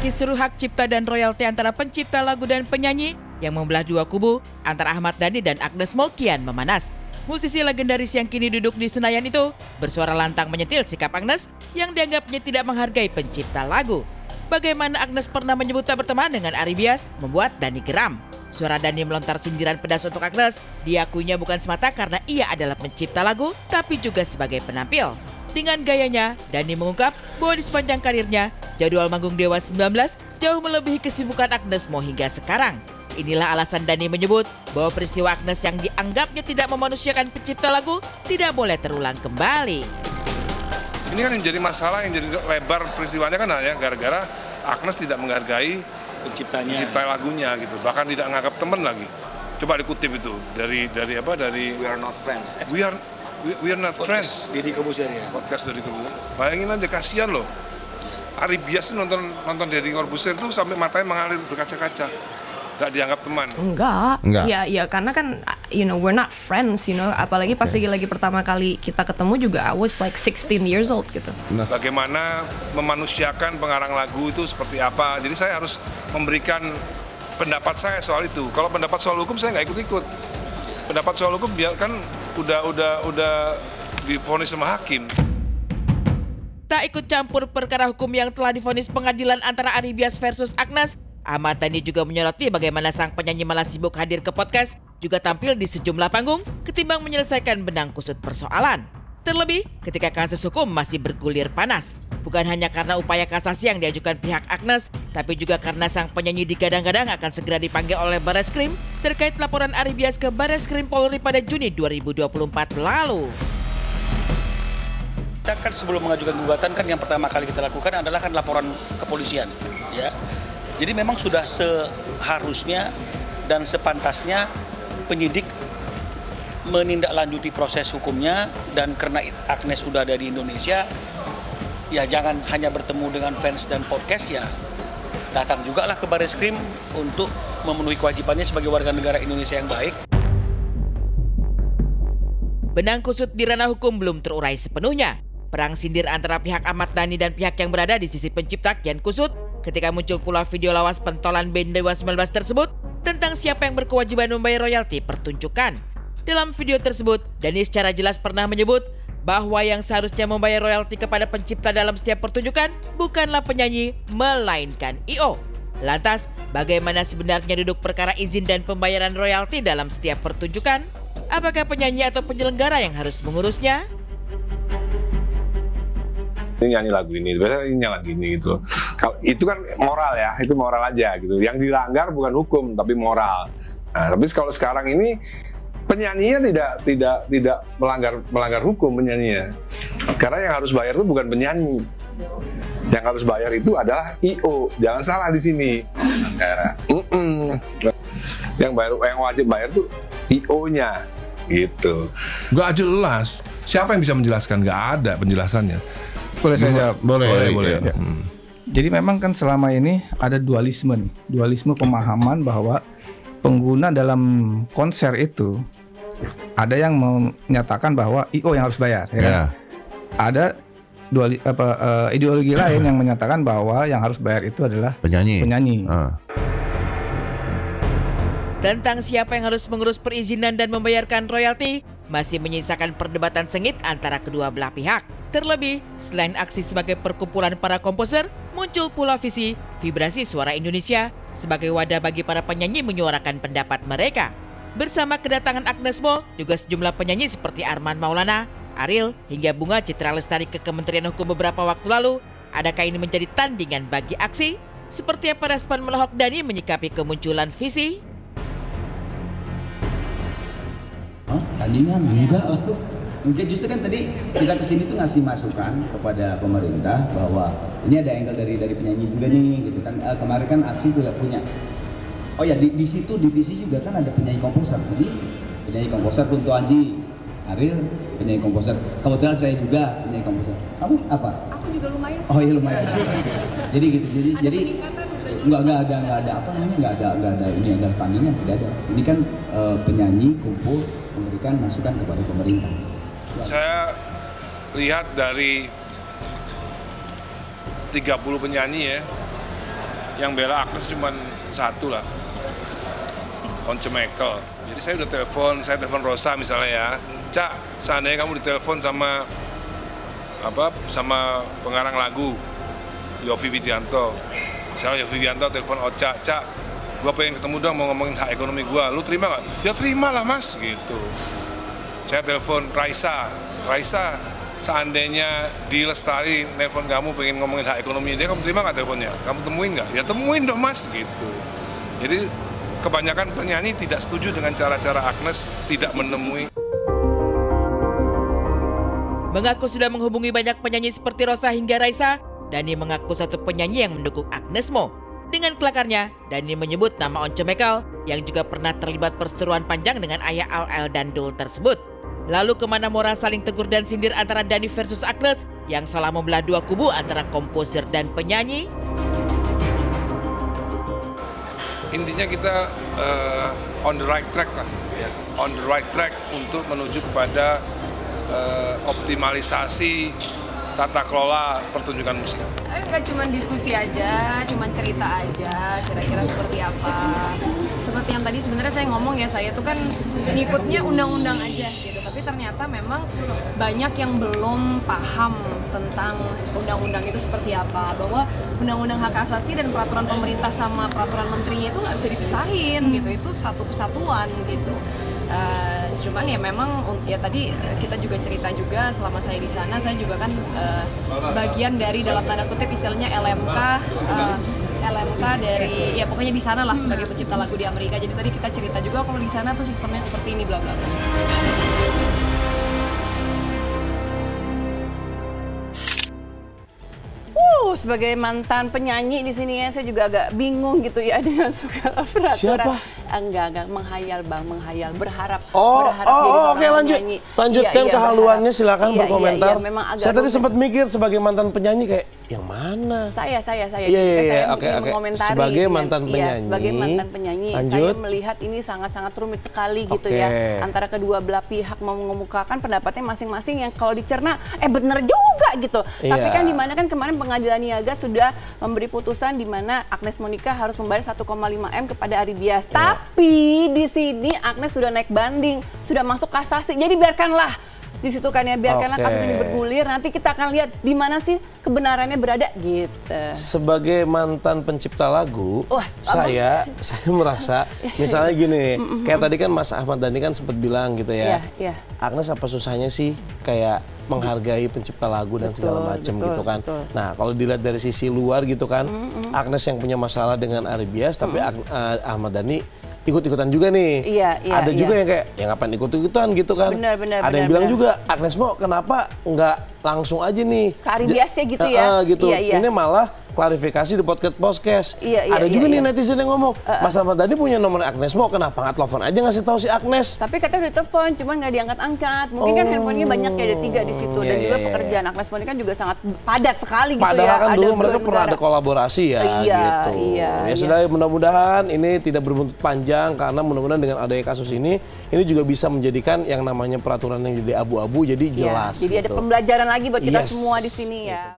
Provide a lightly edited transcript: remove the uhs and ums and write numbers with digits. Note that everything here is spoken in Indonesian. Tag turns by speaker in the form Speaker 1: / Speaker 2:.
Speaker 1: kisruh hak cipta dan royalti antara pencipta lagu dan penyanyi yang membelah dua kubu antara Ahmad Dhani dan Agnes Mo kian memanas. Musisi legendaris yang kini duduk di Senayan itu bersuara lantang menyentil sikap Agnes yang dianggapnya tidak menghargai pencipta lagu. Bagaimana Agnes pernah menyebut tak berteman dengan Ari Bias membuat Dhani geram. Suara Dhani melontar sindiran pedas untuk Agnes, diakuinya bukan semata karena ia adalah pencipta lagu, tapi juga sebagai penampil. Dengan gayanya, Dhani mengungkap bahwa di sepanjang karirnya, jadwal manggung Dewa 19 jauh melebihi kesibukan Agnes Mo hingga sekarang. Inilah alasan Dhani menyebut bahwa peristiwa Agnes yang dianggapnya tidak memanusiakan pencipta lagu tidak boleh terulang kembali.
Speaker 2: Ini kan yang jadi masalah, yang jadi lebar peristiwanya kan hanya gara-gara Agnes tidak menghargai pencipta lagunya gitu, bahkan tidak menganggap teman lagi. Coba dikutip itu dari
Speaker 3: We Are Not Friends.
Speaker 2: We are not friends.
Speaker 3: Deddy Corbuzier ya.
Speaker 2: Podcast Deddy Corbuzier. Bayangin aja, kasihan loh. Ari Bias nonton Deddy Corbuzier itu sampai matanya mengalir berkaca-kaca. Gak dianggap teman.
Speaker 4: Enggak. Ya karena kan we're not friends, apalagi pas lagi pertama kali kita ketemu juga I was like 16 years old gitu.
Speaker 2: Bagaimana memanusiakan pengarang lagu itu seperti apa. Jadi saya harus memberikan pendapat saya soal itu. Kalau pendapat soal hukum saya nggak ikut-ikut. Pendapat soal hukum biarkan udah divonis sama hakim.
Speaker 1: Tak ikut campur perkara hukum yang telah divonis pengadilan antara Ari Bias versus Agnes, Ahmad Dhani juga menyoroti bagaimana sang penyanyi malah sibuk hadir ke podcast, juga tampil di sejumlah panggung ketimbang menyelesaikan benang kusut persoalan. Terlebih ketika kasus hukum masih bergulir panas. Bukan hanya karena upaya kasasi yang diajukan pihak Agnes, tapi juga karena sang penyanyi digadang-gadang akan segera dipanggil oleh Barreskrim terkait laporan Ari Bias ke Barreskrim Polri pada Juni 2024 lalu.
Speaker 3: Kita kan sebelum mengajukan gugatan kan yang pertama kali kita lakukan adalah kan laporan kepolisian, ya. Jadi memang sudah seharusnya dan sepantasnya penyidik menindaklanjuti proses hukumnya, dan karena Agnes sudah ada di Indonesia, ya jangan hanya bertemu dengan fans dan podcast, ya datang juga lah ke Barreskrim untuk memenuhi kewajibannya sebagai warga negara Indonesia yang baik.
Speaker 1: Benang kusut di ranah hukum belum terurai sepenuhnya. Perang sindir antara pihak Ahmad Dhani dan pihak yang berada di sisi pencipta kian kusut ketika muncul pula video lawas pentolan band Dewa 19 tersebut tentang siapa yang berkewajiban membayar royalti pertunjukan. Dalam video tersebut, Dhani secara jelas pernah menyebut bahwa yang seharusnya membayar royalti kepada pencipta dalam setiap pertunjukan bukanlah penyanyi, melainkan I.O. Lantas, bagaimana sebenarnya duduk perkara izin dan pembayaran royalti dalam setiap pertunjukan? Apakah penyanyi atau penyelenggara yang harus mengurusnya?
Speaker 5: Ini nyanyi lagu ini, biasanya nyanyi lagu ini gitu. Kalau itu kan moral ya, itu moral aja gitu. Yang dilanggar bukan hukum tapi moral. Nah, tapi kalau sekarang ini penyanyinya tidak melanggar hukum penyanyinya. Karena yang harus bayar itu bukan penyanyi. Yang harus bayar itu adalah I.O. Jangan salah di sini. Yang wajib bayar itu I.O.-nya gitu.
Speaker 6: Gak jelas. Siapa yang bisa menjelaskan? Gak ada penjelasannya.
Speaker 7: Boleh saya jawab?
Speaker 6: Boleh.
Speaker 7: Ya. Jadi memang kan selama ini ada dualisme pemahaman bahwa pengguna dalam konser itu ada yang menyatakan bahwa I.O. yang harus bayar, ya kan? Ada ideologi lain yang menyatakan bahwa yang harus bayar itu adalah penyanyi.
Speaker 1: Tentang siapa yang harus mengurus perizinan dan membayarkan royalti masih menyisakan perdebatan sengit antara kedua belah pihak. Terlebih, selain aksi sebagai perkumpulan para komposer, muncul pula visi Vibrasi Suara Indonesia sebagai wadah bagi para penyanyi menyuarakan pendapat mereka. Bersama kedatangan Agnes Mo, juga sejumlah penyanyi seperti Arman Maulana, Ariel, hingga Bunga Citra Lestari ke Kementerian Hukum beberapa waktu lalu. Adakah ini menjadi tandingan bagi aksi? Seperti apa respon Melahok Dhani menyikapi kemunculan visi?
Speaker 8: Tandingan enggak lah. Mungkin justru kan tadi kita kesini tuh ngasih masukan kepada pemerintah bahwa ini ada angle dari penyanyi juga nih gitu kan. Kemarin kan aksi juga punya. Oh ya di situ divisi juga kan ada penyanyi komposer. Jadi penyanyi komposer Kunto Aji, Ariel penyanyi komposer. Kebetulan saya juga penyanyi komposer. Kamu apa?
Speaker 4: Aku juga lumayan.
Speaker 8: Oh iya lumayan. Jadi gitu. Jadi nggak ada apa namanya nggak ada ini ada tandingan, tidak ada. Ini kan penyanyi kumpul memberikan masukan kepada pemerintah.
Speaker 2: Saya lihat dari 30 penyanyi ya, yang bela Agnes cuma satu lah, Once Michael. Jadi saya udah telepon Rosa misalnya ya, Cak, seandainya kamu ditelepon sama pengarang lagu Yovie Widianto, misalnya Yovie Widianto telepon Ocha, Cak, gue pengen ketemu dong, mau ngomongin hak ekonomi gue, lu terima nggak? Ya terima lah mas, gitu. Saya telepon Raisa, seandainya di Lestari nelfon kamu pengen ngomongin hak ekonomi dia, kamu terima nggak teleponnya? Kamu temuin nggak? Ya temuin dong mas, gitu. Jadi kebanyakan penyanyi tidak setuju dengan cara-cara Agnes tidak menemui.
Speaker 1: Mengaku sudah menghubungi banyak penyanyi seperti Rosa hingga Raisa, Dhani mengaku satu penyanyi yang mendukung Agnes Mo. Dengan kelakarnya, Dhani menyebut nama Once Michael yang juga pernah terlibat perseteruan panjang dengan ayah Al dan Dul tersebut. Lalu kemana moral saling tegur dan sindir antara Dhani versus Agnes yang salah membelah dua kubu antara komposer dan penyanyi?
Speaker 2: Intinya kita on the right track lah, on the right track untuk menuju kepada optimalisasi tata kelola pertunjukan musik.
Speaker 4: Nggak cuma diskusi aja, cuma cerita aja, kira-kira seperti apa. Seperti yang tadi sebenarnya saya ngomong ya, saya tuh kan ngikutnya undang-undang aja gitu. Tapi ternyata memang banyak yang belum paham tentang undang-undang itu seperti apa. Bahwa undang-undang hak asasi dan peraturan pemerintah sama peraturan menterinya itu nggak bisa dipisahin gitu. Itu satu kesatuan gitu. Cuman ya memang ya tadi kita juga cerita juga selama saya di sana, saya juga kan bagian dari dalam tanda kutip istilahnya LMK dari ya pokoknya di sana lah sebagai pencipta lagu di Amerika. Jadi tadi kita cerita juga kalau di sana tuh sistemnya seperti ini bla bla bla.
Speaker 9: Sebagai mantan penyanyi di sini ya, saya juga agak bingung gitu ya dengan segala peraturan.
Speaker 10: Siapa?
Speaker 9: Enggak, menghayal Bang, berharap
Speaker 10: oke, lanjutkan kehaluannya, silakan berkomentar. Saya tadi sempat mikir sebagai mantan penyanyi kayak yang mana?
Speaker 9: Saya
Speaker 10: oke.
Speaker 9: mengomentari
Speaker 10: sebagai mantan penyanyi.
Speaker 9: Sebagai mantan penyanyi,
Speaker 10: lanjut.
Speaker 9: saya melihat ini sangat-sangat rumit sekali gitu ya. Antara kedua belah pihak mau mengemukakan pendapatnya masing-masing yang kalau dicerna bener juga gitu. Tapi kan dimana kan kemarin Pengadilan Niaga sudah memberi putusan di mana Agnes Monica harus membayar 1,5 M kepada Ari Bias. Tapi di sini Agnes sudah naik banding, sudah masuk kasasi. Jadi biarkanlah di situ kan ya, biarkanlah kasus ini bergulir. Nanti kita akan lihat di mana sih kebenarannya berada gitu.
Speaker 10: Sebagai mantan pencipta lagu, saya merasa misalnya gini, kayak tadi kan Mas Ahmad Dhani kan sempat bilang gitu ya. Agnes apa susahnya sih kayak menghargai pencipta lagu dan segala macam gitu kan. Nah, kalau dilihat dari sisi luar gitu kan, Agnes yang punya masalah dengan Ari Bias, tapi Ahmad Dhani ikut-ikutan juga nih. Ada juga yang kayak, ya ngapain ikut-ikutan gitu kan. Ada yang bilang juga, Agnes Mo kenapa nggak langsung aja nih
Speaker 9: ke Ari Biasnya gitu ya.
Speaker 10: Gitu. Ini malah klarifikasi di podcast. Ada juga nih netizen yang ngomong, Mas Ahmad Dhani punya nomor Agnes Mo, kenapa nggak telepon aja ngasih tahu si Agnes?
Speaker 9: Tapi katanya udah telepon, cuman nggak diangkat-angkat. Mungkin kan handphonenya banyak ya, ada 3 di situ. Dan juga pekerjaan Agnes Mo ini kan juga sangat padat sekali gitu ya.
Speaker 10: Padahal kan dulu mereka pernah ada kolaborasi ya gitu. Ya sudah, mudah-mudahan ini tidak berbuntut panjang, karena mudah-mudahan dengan adanya kasus ini juga bisa menjadikan yang namanya peraturan yang jadi abu-abu jadi jelas.
Speaker 9: Jadi ada pembelajaran lagi buat kita semua di sini ya.